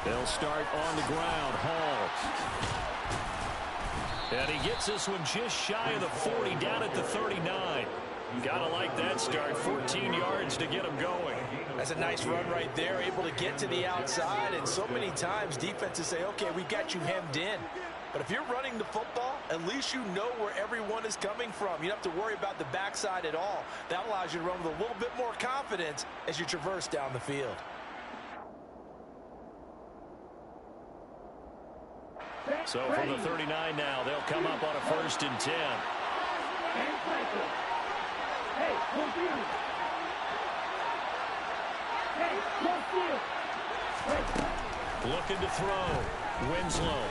They'll start on the ground. Hall. And he gets this one just shy of the 40, down at the 39. Gotta like that start. 14 yards to get him going. That's a nice run right there, able to get to the outside. And so many times defenses say, okay, we got you hemmed in. But if you're running the football, at least you know where everyone is coming from. You don't have to worry about the backside at all. That allows you to run with a little bit more confidence as you traverse down the field. So from the 39 now, they'll come up on a 1st and 10. Looking to throw. Winslow.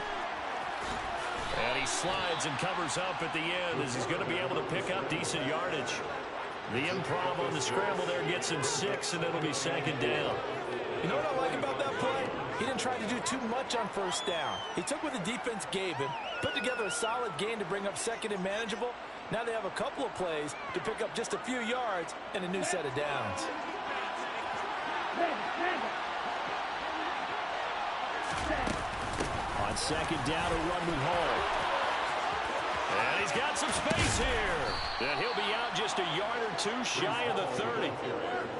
And he slides and covers up at the end as he's going to be able to pick up decent yardage. The improv on the scramble there gets him 6, and it'll be 2nd down. You know what I like about that play? He didn't try to do too much on 1st down. He took what the defense gave him, put together a solid gain to bring up 2nd and manageable. Now they have a couple of plays to pick up just a few yards and a new set of downs. On 2nd down, a run with Hall. And he's got some space here. And he'll be out just a yard or two shy of the 30.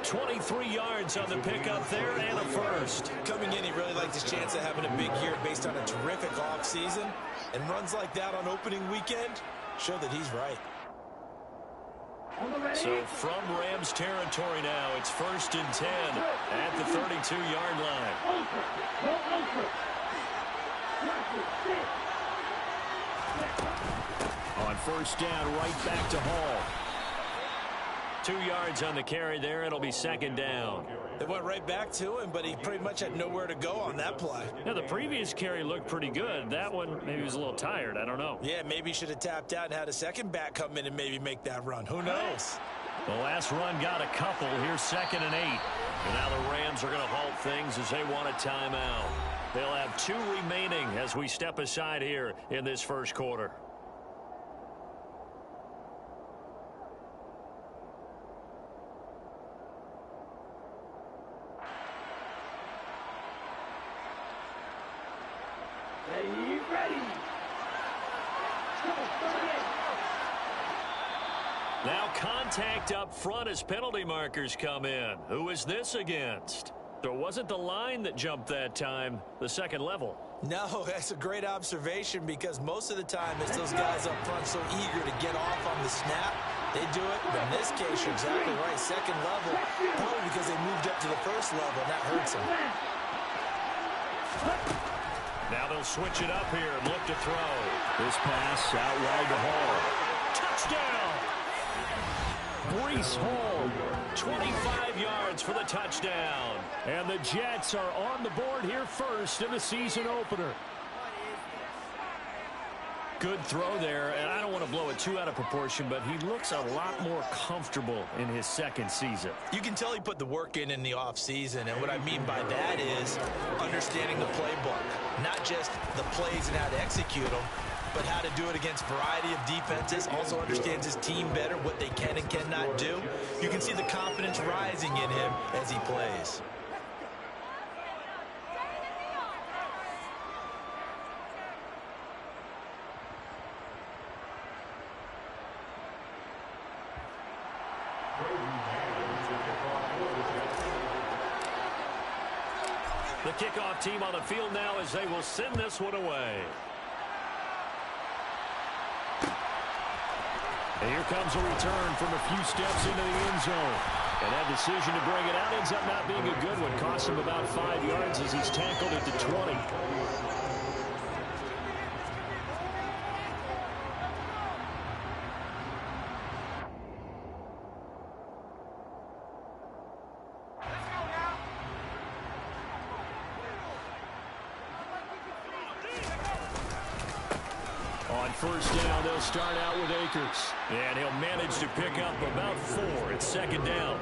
23 yards on the pickup there and a 1st. Coming in, he really liked his chance of having a big year based on a terrific offseason. And runs like that on opening weekend show that he's right. So from Rams territory now, it's 1st and 10 at the 32-yard line. On 1st down, right back to Hall. 2 yards on the carry there. It'll be 2nd down. They went right back to him, but he pretty much had nowhere to go on that play. Now, the previous carry looked pretty good. That one, maybe he was a little tired. I don't know. Yeah, maybe he should have tapped out and had a second back come in and maybe make that run. Who knows? The last run got a couple. Here's 2nd and 8. And now the Rams are going to halt things as they want a timeout. They'll have 2 remaining as we step aside here in this 1st quarter. Now contact up front as penalty markers come in. Who is this against? There wasn't the line that jumped that time, the 2nd level. No, that's a great observation because most of the time it's those guys up front so eager to get off on the snap. They do it, but in this case, you're exactly right. 2nd level, probably because they moved up to the 1st level, and that hurts them. Now they'll switch it up here and look to throw. This pass out wide to Hall. Touchdown! Breece Hall, 25 yards for the touchdown. And the Jets are on the board here first in the season opener. Good throw there, and I don't want to blow it too out of proportion, but he looks a lot more comfortable in his 2nd season. You can tell he put the work in the offseason, and what I mean by that is understanding the playbook, not just the plays and how to execute them, but how to do it against a variety of defenses. Also understands his team better, what they can and cannot do. You can see the confidence rising in him as he plays. The kickoff team on the field now as they will send this one away. And here comes a return from a few steps into the end zone. And that decision to bring it out ends up not being a good one. Cost him about 5 yards as he's tackled at the 20. On 1st down, they'll start out with Akers. And he'll manage to pick up about 4. It's 2nd down.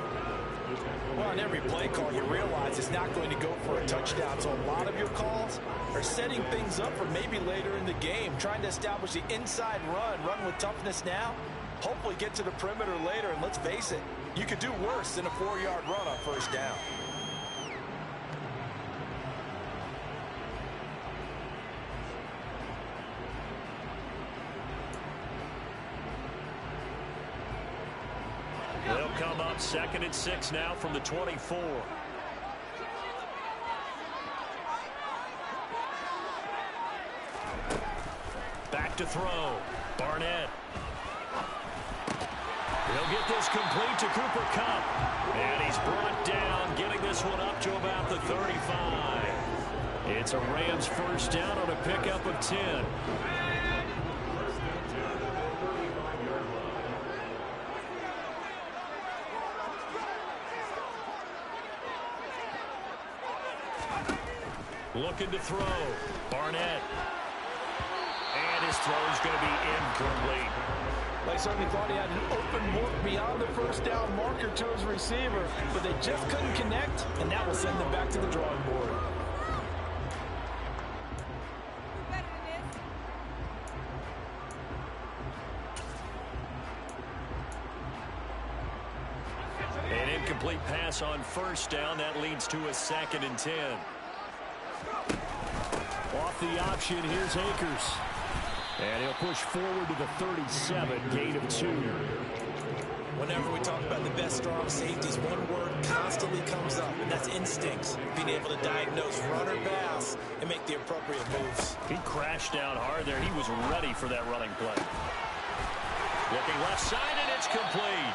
Well, on every play call, you realize it's not going to go for a touchdown. So a lot of your calls are setting things up for maybe later in the game, trying to establish the inside run with toughness now, Hopefully get to the perimeter later, and let's face it, you could do worse than a 4-yard run on first down. They'll come up 2nd and 6 now from the 24. Back to throw. Barnett. He'll get this complete to Cooper Kupp. And he's brought down, getting this one up to about the 35. It's a Rams first down on a pickup of 10. Looking to throw. Barnett. And his throw is going to be incomplete. They certainly thought he had an open look beyond the first down marker to his receiver, but they just couldn't connect, and that will send them back to the drawing board. An incomplete pass on first down. That leads to a 2nd and 10. Off the option, here's Akers. And he'll push forward to the 37, gain of 2. Whenever we talk about the best strong safeties, one word constantly comes up, and that's instincts. Being able to diagnose run or pass and make the appropriate moves. He crashed down hard there. He was ready for that running play. Looking left side, and it's complete.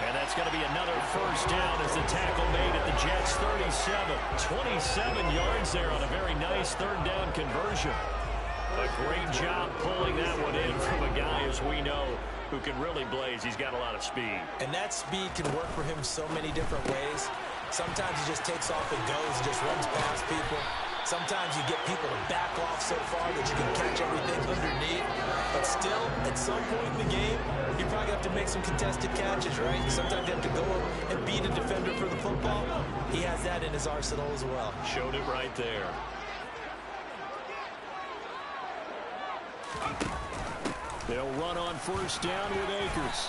And that's going to be another first down as the tackle made at the Jets' 37. 27 yards there on a very nice 3rd down conversion. A great job pulling that one in from a guy, as we know, who can really blaze. He's got a lot of speed. And that speed can work for him so many different ways. Sometimes he just takes off and goes and just runs past people. Sometimes you get people to back off so far that you can catch everything underneath. But still, at some point in the game, you probably have to make some contested catches, right? Sometimes you have to go up and beat a defender for the football. He has that in his arsenal as well. Showed it right there. They'll run on first down with Akers.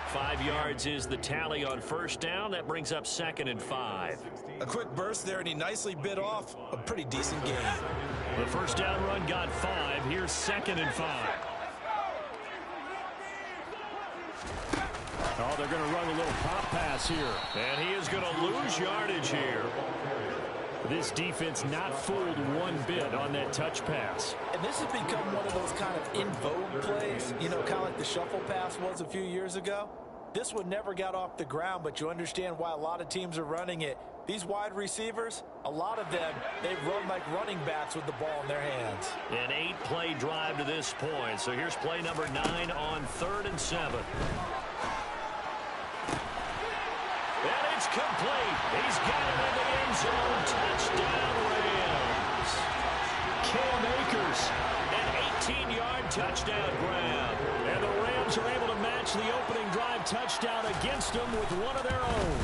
5 yards is the tally on first down. That brings up 2nd and 5. A quick burst there, and he nicely bit off a pretty decent game. The first down run got 5. Here's 2nd and 5. Oh, they're going to run a little pop pass here. And he is going to lose yardage here. This defense not fooled one bit on that touch pass. And this has become one of those kind of in vogue plays, you know, kind of like the shuffle pass was a few years ago. This one never got off the ground, but you understand why a lot of teams are running it. These wide receivers, a lot of them, they run like running backs with the ball in their hands. An 8-play drive to this point. So here's play number 9 on 3rd and 7. And it's complete. He's got it in the end zone. Touchdown, Rams. Cam Akers, an 18-yard touchdown grab. And the Rams are able to match the opening drive touchdown against them with one of their own.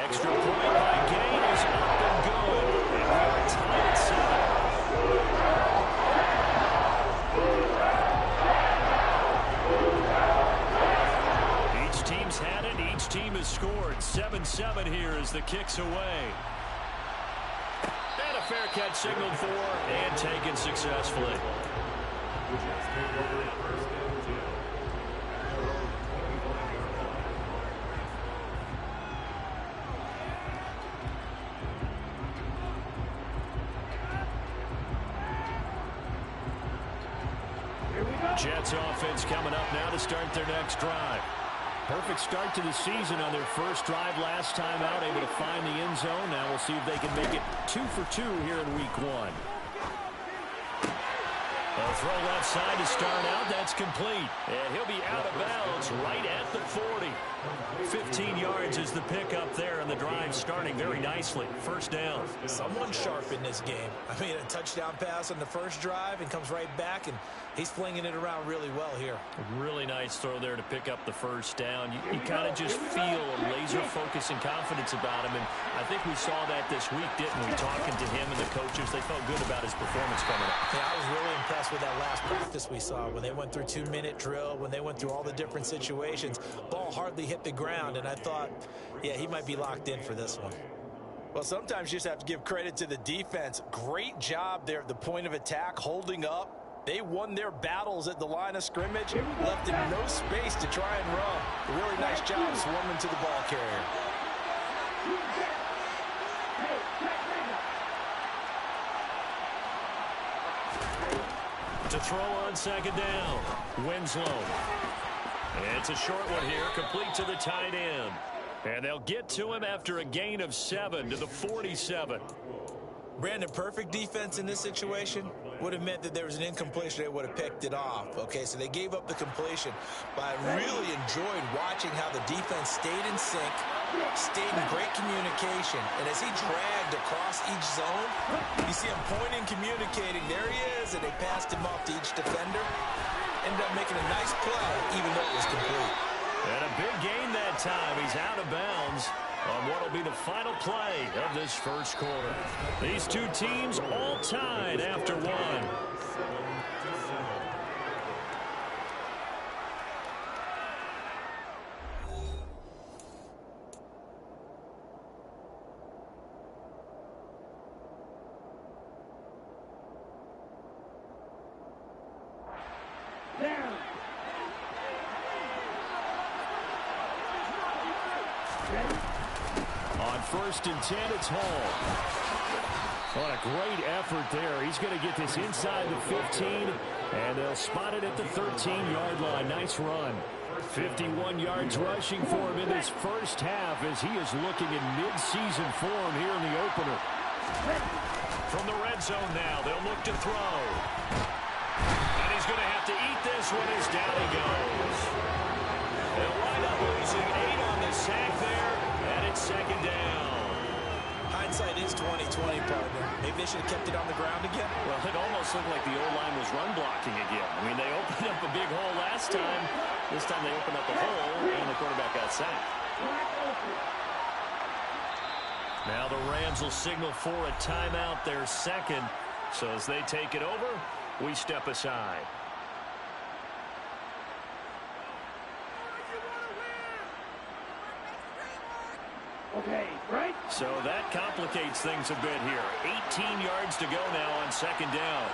Extra point by Gain is up and good. And we're tied at 7. Each team's had it. Each team has scored. 7-7 here as the kick's away. And a fair catch signaled for and taken successfully. Jets offense coming up now to start their next drive. Perfect start to the season on their first drive last time out, able to find the end zone. Now we'll see if they can make it 2 for 2 here in week 1. A throw left side to start out. That's complete. And he'll be out of bounds right at the 40. 15 yards is the pickup there, and the drive starting very nicely. First down. Someone sharp in this game. I mean, a touchdown pass on the first drive and comes right back and He's flinging it around really well here. A really nice throw there to pick up the first down. You kind of just feel a laser focus and confidence about him, and I think we saw that this week, didn't we? Talking to him and the coaches, they felt good about his performance coming up. Yeah, I was really impressed with that last practice we saw when they went through 2-minute drill, when they went through all the different situations. Ball hardly hit the ground, and I thought, yeah, he might be locked in for this one. Well, sometimes you just have to give credit to the defense. Great job there at the point of attack, holding up. They won their battles at the line of scrimmage, left him no space to try and run. A really nice job swarming to the ball carrier. To throw on second down, Winslow. It's a short one here, complete to the tight end. And they'll get to him after a gain of 7 to the 47. Brandon, perfect defense in this situation would have meant that there was an incompletion. They would have picked it off. Okay, so they gave up the completion. But I really enjoyed watching how the defense stayed in sync, stayed in great communication. And as he dragged across each zone, you see him pointing, communicating. There he is, and they passed him off to each defender. Ended up making a nice play, even though it was complete. And a big gain that time. He's out of bounds on what will be the final play of this first quarter. These two teams all tied after one. On 1st and 10, it's Hall. What a great effort there. He's going to get this inside the 15, and they'll spot it at the 13-yard line. Nice run. 51 yards rushing for him in this first half as he is looking in mid-season form here in the opener. From the red zone now, they'll look to throw. And he's going to have to eat this one as down he goes. They'll wind up losing 8 on the sack there, and it's second down. Hindsight is 20/20, partner. Maybe they should have kept it on the ground again. Well, it almost looked like the O-line was run blocking again. I mean, they opened up a big hole last time. This time they opened up the hole, and the quarterback got sacked. Now the Rams will signal for a timeout, their second. So as they take it over, we step aside. Okay, right? So that complicates things a bit here. 18 yards to go now on second down.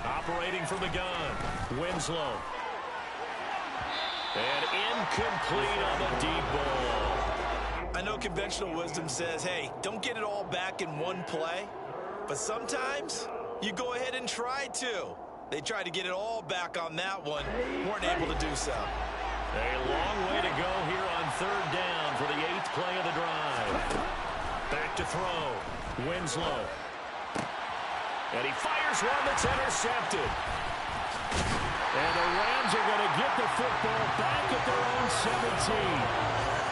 Operating from the gun, Winslow. And incomplete on the deep ball. I know conventional wisdom says, hey, don't get it all back in one play. But sometimes you go ahead and try to. They tried to get it all back on that one. Weren't able to do so. A long way to go here on third down for the 8th play of the drive. Back to throw. Winslow. And he fires one that's intercepted. And the Rams are going to get the football back at their own 17.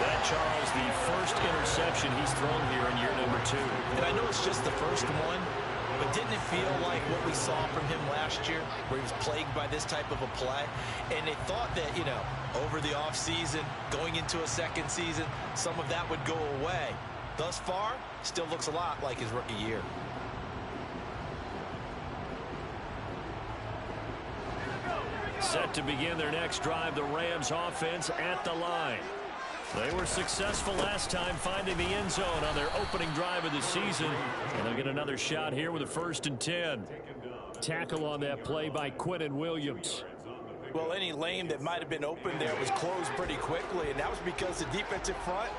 That, Charles, the first interception he's thrown here in year number 2. And I know it's just the first one, but didn't it feel like what we saw from him last year, where he was plagued by this type of a play? And they thought that, you know, over the offseason, going into a second season, some of that would go away. Thus far, still looks a lot like his rookie year. Set to begin their next drive, the Rams offense at the line. They were successful last time finding the end zone on their opening drive of the season. And they'll get another shot here with a 1st and 10. Tackle on that play by Quinnen Williams. Well, any lane that might have been open there was closed pretty quickly, and that was because the defensive front,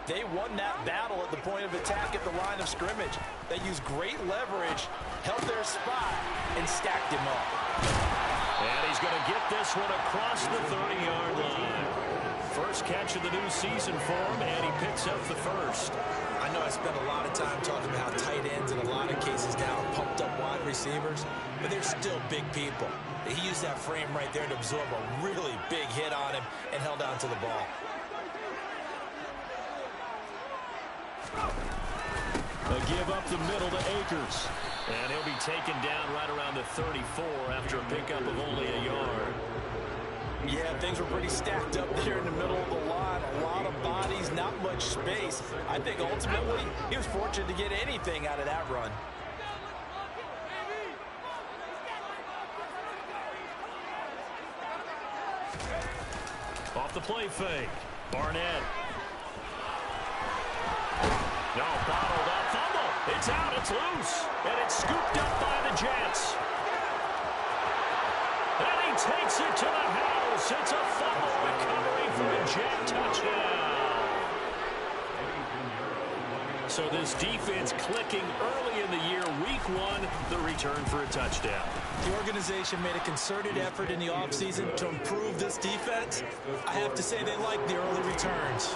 they won that battle at the point of attack at the line of scrimmage. They used great leverage, held their spot, and stacked him up. And he's going to get this one across the 30-yard line. First catch of the new season for him, and he picks up the first. I know I spent a lot of time talking about how tight ends in a lot of cases now are pumped up wide receivers, but they're still big people. He used that frame right there to absorb a really big hit on him and held on to the ball. A give up the middle to Akers. And he'll be taken down right around the 34 after a pickup of only a yard. Yeah, things were pretty stacked up there in the middle of the line. A lot of bodies, not much space. I think ultimately he was fortunate to get anything out of that run. Off the play fake. Barnett. No, bottled up. Fumble. It's out. It's loose. And it's scooped up by the Jets. And he takes it to the house. It's a fumble recovery for a Jet touchdown. So this defense clicking early in the year. Week 1, the return for a touchdown. The organization made a concerted effort in the offseason to improve this defense. I have to say they like the early returns.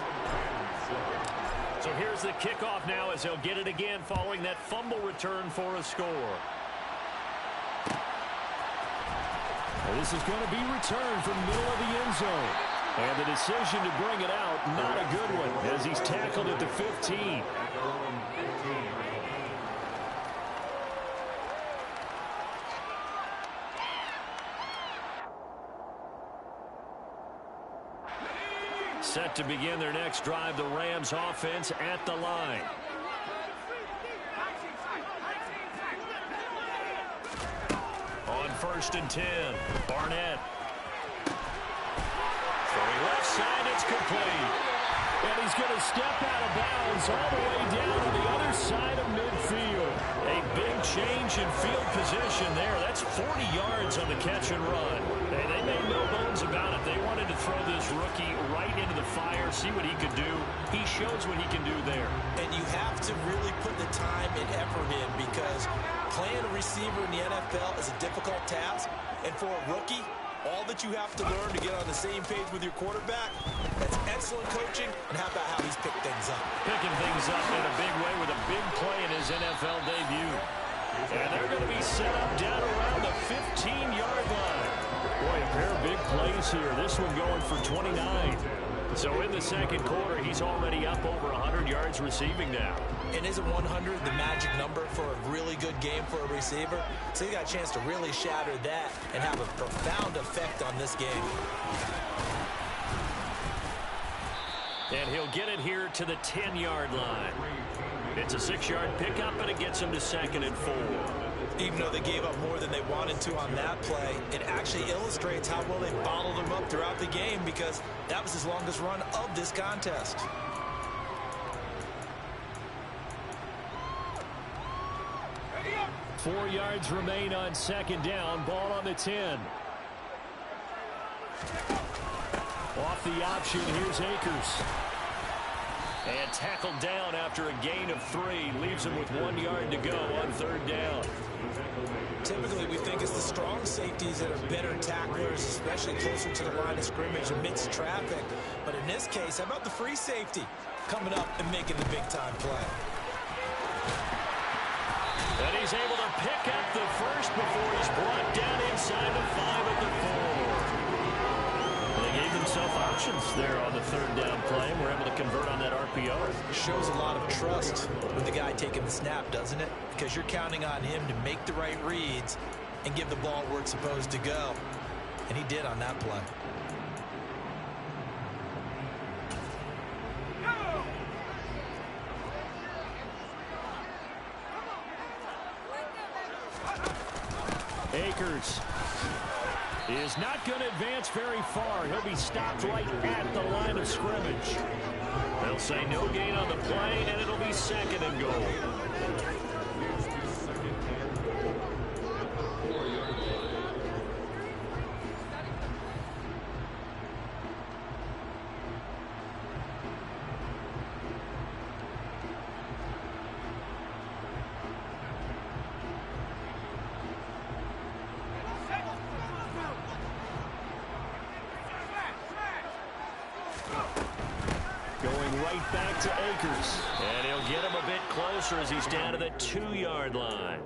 So here's the kickoff now as they'll get it again following that fumble return for a score. Well, this is going to be returned from the middle of the end zone. And the decision to bring it out, not a good one, as he's tackled at the 15. Set to begin their next drive, the Rams offense at the line. On 1st and 10, Barnett. Throwing left side, it's complete. And he's going to step out of bounds all the way down to the other side of midfield. A big change in field position there. That's 40 yards on the catch and run. Hey, they made no bones about it. They wanted to throw this rookie right into the fire, see what he could do. He shows what he can do there. And you have to really put the time and effort in because playing a receiver in the NFL is a difficult task. And for a rookie, all that you have to learn to get on the same page with your quarterback, that's excellent coaching. And how about how he's picked things up? Picking things up in a big way with a big play in his NFL debut. And they're going to be set up down around the 15-yard line. Boy, a pair of big plays here. This one going for 29. So in the second quarter, he's already up over 100 yards receiving now. And isn't 100 the magic number for a really good game for a receiver? So he got a chance to really shatter that and have a profound effect on this game. And he'll get it here to the 10-yard line. It's a 6-yard pickup, and it gets him to 2nd and 4. Even though they gave up more than they wanted to on that play, it actually illustrates how well they bottled him up throughout the game because that was his longest run of this contest. Four yards remain on 2nd down. Ball on the 10. Off the option, here's Akers. And tackled down after a gain of 3. Leaves him with 1 yard to go on 3rd down. Typically, we think it's the strong safeties that are better tacklers, especially closer to the line of scrimmage amidst traffic. But in this case, how about the free safety coming up and making the big-time play? And he's able to pick up the first before he's brought down inside the 5 at the 4. They gave themselves options there on the 3rd down play, and were able to convert on that RPO. Shows a lot of trust with the guy taking the snap, doesn't it? Because you're counting on him to make the right reads and give the ball where it's supposed to go. And he did on that play. Akers is not going to advance very far. He'll be stopped right at the line of scrimmage. They'll say no gain on the play, and it'll be 2nd and goal. right back to Akers. And he'll get him a bit closer as he's down to the 2-yard line.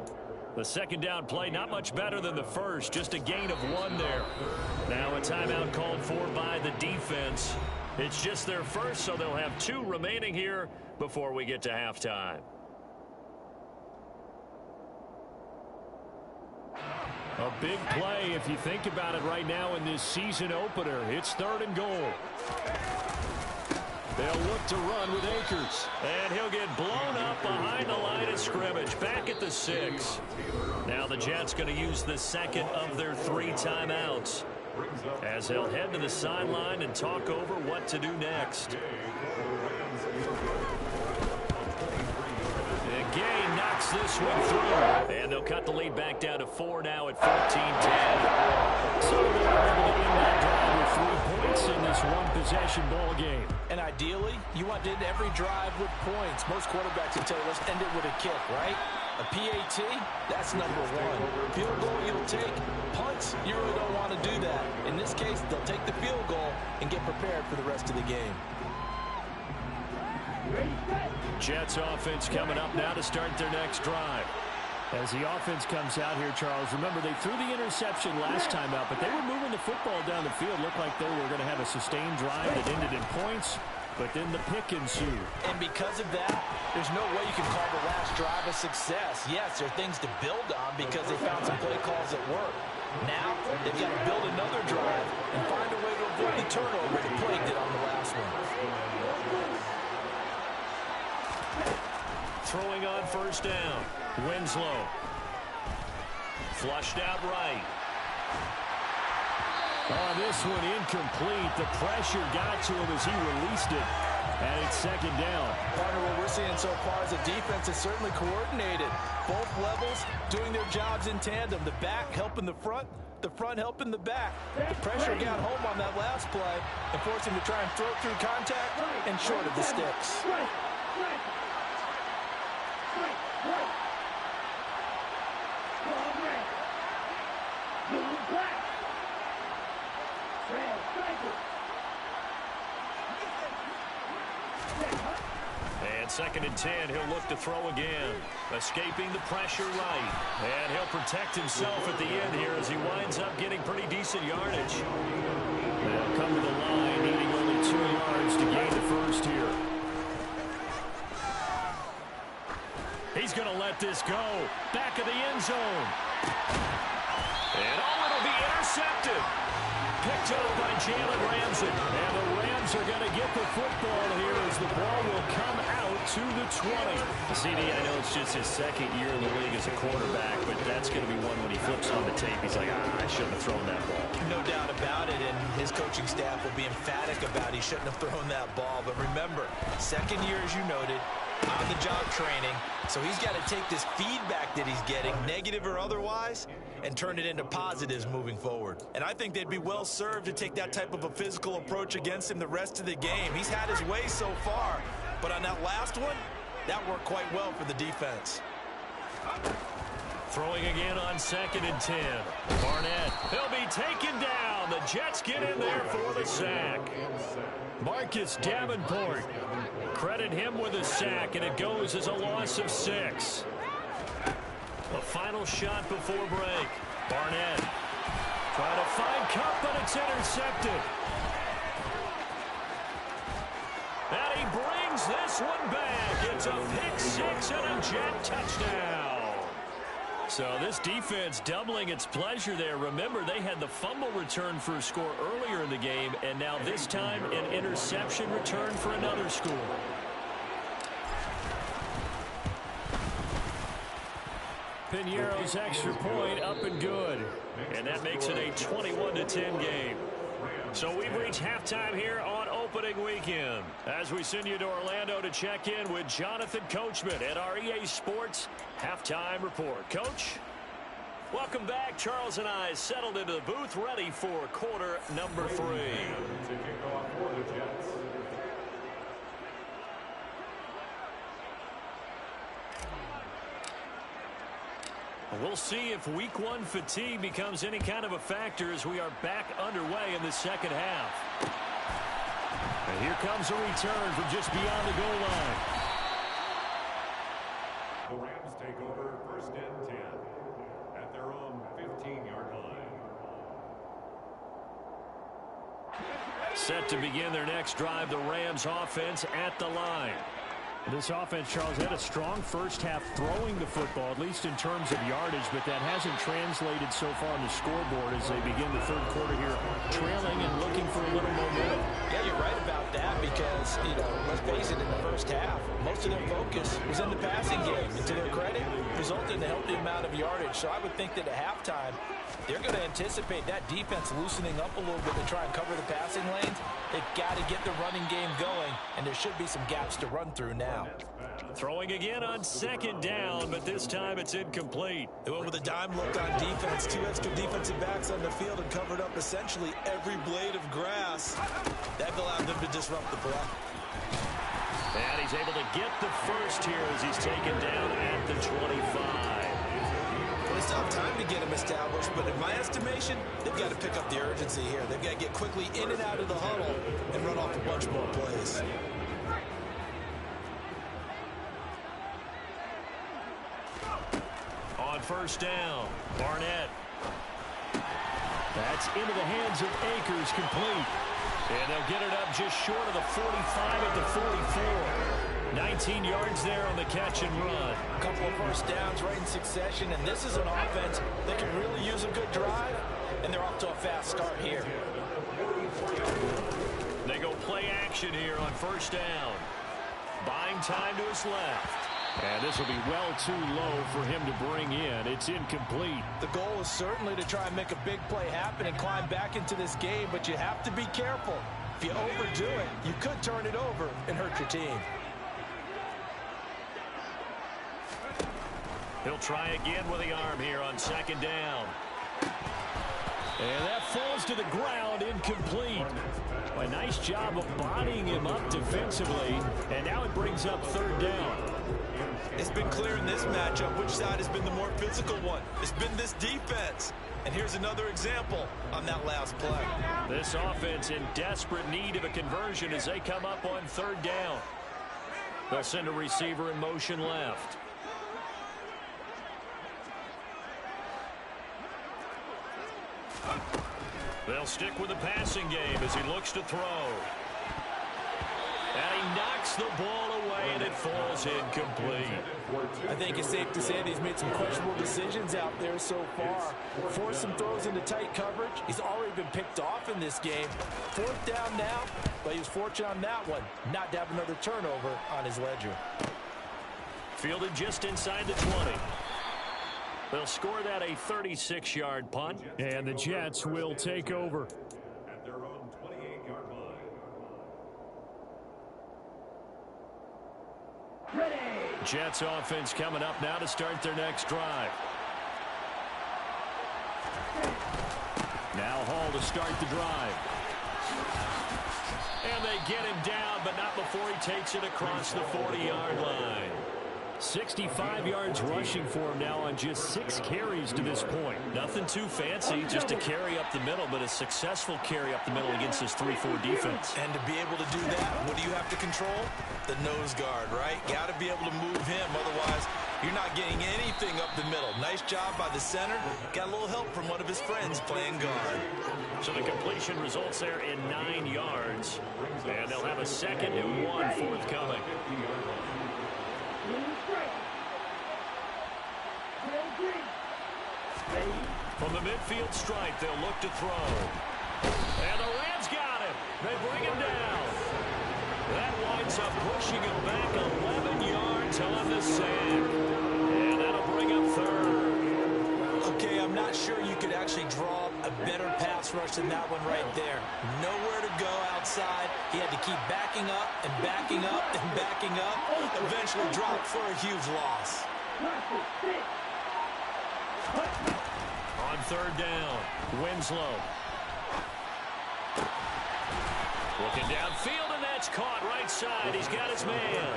The second down play, not much better than the first, just a gain of 1 there. Now a timeout called for by the defense. It's just their first, so they'll have 2 remaining here before we get to halftime. A big play if you think about it right now in this season opener. It's 3rd and goal. They'll look to run with Akers. And he'll get blown up behind the line of scrimmage. Back at the 6. Now the Jets going to use the second of their 3 timeouts, as they'll head to the sideline and talk over what to do next. Gay knocks this one through. And they'll cut the lead back down to 4 now at 14-10. So they're able to end that drive with 3 points in this one-possession ball game. And ideally, you want to end every drive with points. Most quarterbacks will tell you, let's end it with a kick, right? A PAT, that's number 1. Field goal you'll take. Punts, you really don't want to do that. In this case, they'll take the field goal and get prepared for the rest of the game. Jets offense coming up now to start their next drive. As the offense comes out here, Charles, remember they threw the interception last time out, but they were moving the football down the field. Looked like they were going to have a sustained drive that ended in points, but then the pick ensued. And because of that, there's no way you can call the last drive a success. Yes, there are things to build on because they found some play calls that work. Now, they've got to build another drive and find a way to avoid the turnover that plagued it on the last one. Throwing on first down. Winslow. Flushed out right. Oh, this one incomplete. The pressure got to him as he released it. And it's 2nd down. Partner, what we're seeing so far is the defense is certainly coordinated. Both levels doing their jobs in tandem. The back helping the front helping the back. The pressure got home on that last play and forced him to try and throw through contact and short of the sticks. And 2nd and 10, he'll look to throw again. Escaping the pressure right. And he'll protect himself at the end here as he winds up getting pretty decent yardage. They'll come to the line, needing only 2 yards to gain the first here. He's going to let this go. Back of the end zone. And it'll be intercepted. Picked up by Jalen Ramsey. And the Rams are going to get the football here as the ball will come out to the 20. CD, I know it's just his 2nd year in the league as a quarterback, but that's going to be one when he flips on the tape. He's like, I shouldn't have thrown that ball. No doubt about it, and his coaching staff will be emphatic about he shouldn't have thrown that ball. But remember, 2nd year, as you noted, on-the-job training, so he's got to take this feedback that he's getting, negative or otherwise, and turn it into positives moving forward. And I think they'd be well served to take that type of a physical approach against him the rest of the game. He's had his way so far, but on that last one, that worked quite well for the defense. Throwing again on 2nd and 10. Barnett, he'll be taken down. The Jets get in there for the sack. Marcus Davenport, credit him with a sack, and it goes as a loss of 6. A final shot before break. Barnett trying to find Cup, but it's intercepted. And he brings this one back. It's a pick 6 and a Jet touchdown. So this defense doubling its pleasure there. Remember, they had the fumble return for a score earlier in the game, and now this time an interception return for another score. Piñeiro's extra point up and good. And that makes it a 21-10 game. So we've reached halftime here on opening weekend as we send you to Orlando to check in with Jonathan Coachman at our EA Sports Halftime Report. Coach, welcome back. Charles and I settled into the booth ready for quarter number 3. We'll see if week 1 fatigue becomes any kind of a factor as we are back underway in the second half. And here comes a return from just beyond the goal line. The Rams take over 1st and 10 at their own 15-yard line. Set to begin their next drive, the Rams offense at the line. This offense, Charles, had a strong first half throwing the football, at least in terms of yardage, but that hasn't translated so far on the scoreboard as they begin the third quarter here, trailing and looking for a little momentum. Yeah, you're right about that because, let's face it, in the first half, most of their focus was in the passing game. And to their credit, resulted in a healthy amount of yardage. So I would think that at halftime, they're going to anticipate that defense loosening up a little bit to try and cover the passing lanes. They've got to get the running game going, and there should be some gaps to run through now. Throwing again on 2nd down, but this time it's incomplete. They went with a dime look on defense. 2 extra defensive backs on the field and covered up essentially every blade of grass. That allowed them to disrupt the play. And he's able to get the first here as he's taken down at the 25. Well, they still have time to get him established, but in my estimation, they've got to pick up the urgency here. They've got to get quickly in and out of the huddle and run off a bunch more plays. On 1st down, Barnett. That's into the hands of Akers, complete. And they'll get it up just short of the 45 at the 44. 19 yards there on the catch and run. A couple of first downs right in succession, and this is an offense that can really use a good drive, and they're off to a fast start here. They go play action here on 1st down. Buying time to his left. And this will be well too low for him to bring in. It's incomplete. The goal is certainly to try and make a big play happen and climb back into this game, but you have to be careful. If you overdo it, you could turn it over and hurt your team. He'll try again with the arm here on 2nd down. And that falls to the ground, incomplete. A nice job of bodying him up defensively, and now it brings up 3rd down. It's been clear in this matchup which side has been the more physical one. It's been this defense. And here's another example on that last play. This offense in desperate need of a conversion as they come up on 3rd down. They'll send a receiver in motion left. They'll stick with the passing game as he looks to throw. And he knocks the ball away, and it falls incomplete. I think it's safe to say that he's made some questionable decisions out there so far. Forced some throws into tight coverage. He's already been picked off in this game. 4th down now, but he was fortunate on that one not to have another turnover on his ledger. Fielded just inside the 20. They'll score that a 36-yard punt. And the Jets will take over. At their own 28-yard line. Ready. Jets offense coming up now to start their next drive. Now Hall to start the drive. And they get him down, but not before he takes it across the 40-yard line. 65 yards rushing for him now on just 6 carries to this point. Nothing too fancy, just a carry up the middle, but a successful carry up the middle against this 3-4 defense. And to be able to do that, what do you have to control? The nose guard, right? Got to be able to move him, otherwise you're not getting anything up the middle. Nice job by the center. Got a little help from one of his friends playing guard. So the completion results there in 9 yards. And they'll have a 2nd and 1 forthcoming. From the midfield stripe, they'll look to throw. And the Rams got him. They bring him down. That winds up pushing him back 11 yards on the sack. And that'll bring up 3rd. Okay, I'm not sure you could actually draw a better pass rush than that one right there. Nowhere to go outside. He had to keep backing up and backing up and backing up. Eventually dropped for a huge loss. On 3rd down, Winslow. Looking downfield, and that's caught right side. He's got his man.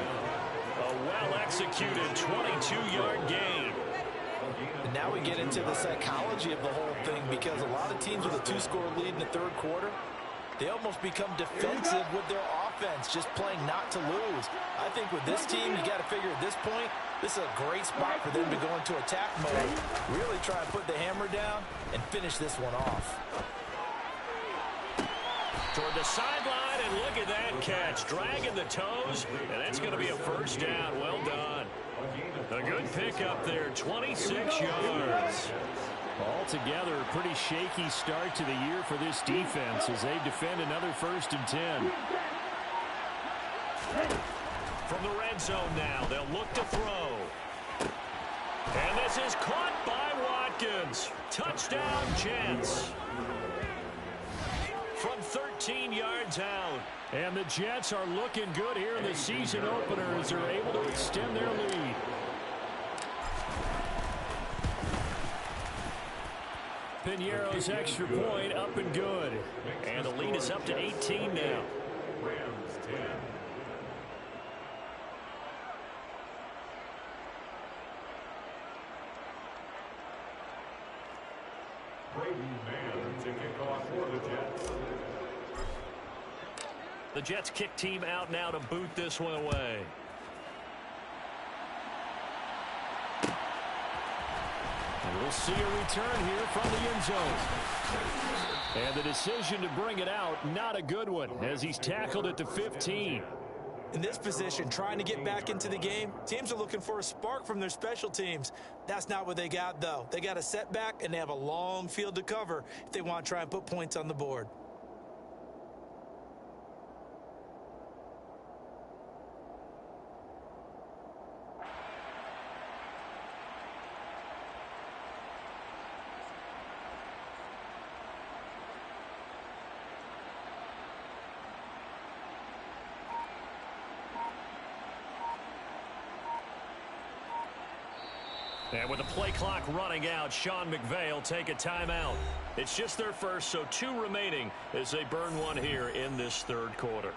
A well-executed 22-yard gain. And now we get into the psychology of the whole thing, because a lot of teams with a 2-score lead in the 3rd quarter, they almost become defensive with their offense, just playing not to lose. I think with this team, you got to figure at this point, this is a great spot for them to go into attack mode, really try and put the hammer down and finish this one off. Toward the sideline, and look at that catch. Dragging the toes, and that's going to be a first down. Well done. A good pickup there, 26 yards. Altogether, a pretty shaky start to the year for this defense as they defend another 1st and 10. From the red zone now, they'll look to throw. And this is caught by Watkins. Touchdown, Jets. From 13 yards out. And the Jets are looking good here in the season opener as they're able to extend their lead. Piñeiro's extra point up and good. And the lead is up to 18 now. Rams 10. Man to kick off for the Jets. The Jets kick team out now to boot this one away. And we'll see a return here from the end zone. And the decision to bring it out, not a good one, as he's tackled at the 15. In this position, trying to get back into the game, teams are looking for a spark from their special teams. That's not what they got, though. They got a setback, and they have a long field to cover if they want to try and put points on the board. And with the play clock running out, Sean McVay will take a timeout. It's just their first, so 2 remaining as they burn one here in this 3rd quarter.